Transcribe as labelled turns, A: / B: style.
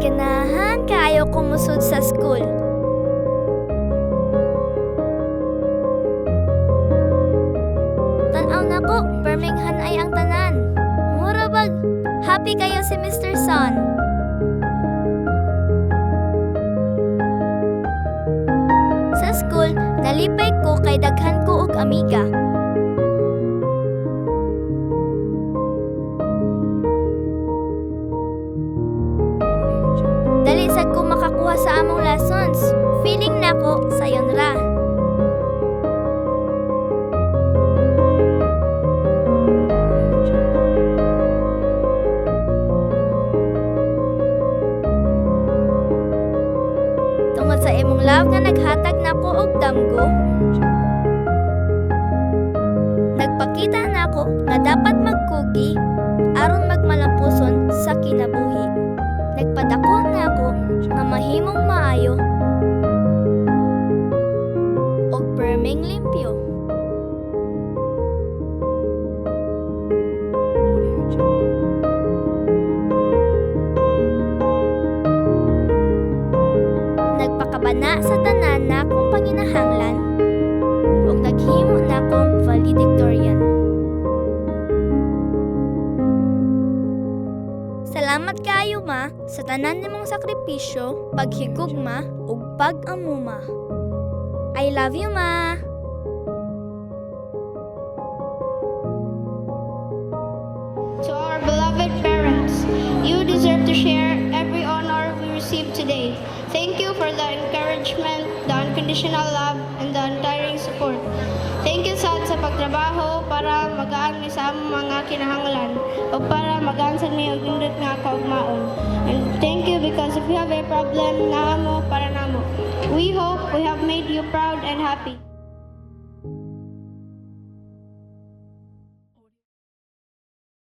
A: Ganahan kaayo kumusod sa school. Tanaw na ko, Birmingham ay ang tanan. Mura bag, happy kayo si Mr. Son. Sa school, nalipay ko kay daghan ko og amiga. Dali sad ko makakuha sa among lessons. Feeling nako sayon ra. Tungod sa imong love nga naghatag nako og damgo, nagpakita nako nga dapat magkugi aron magmalampuson sa kinabuhi. Nagpadako nako nga mahimong maayo og perming limpyo. Nagpakabana sa tanan na akong panginahanglan ug naghimo na akong valedictorian. Salamat kaayo ma sa tanan nimong sakripisyo, paghigugma ug pag-amuma. I love you ma.
B: To our beloved parents, you deserve to share every honor we receive today. Thank you for the encouragement, the unconditional love, and the untiring support. Thank you sa pagtrabaho para magaan mi sa among mga kinahanglan o para magaan sa mi og nindot nga kaugmaon. And thank you because if you have a problem, naamo para namo. We hope we have made you proud and happy.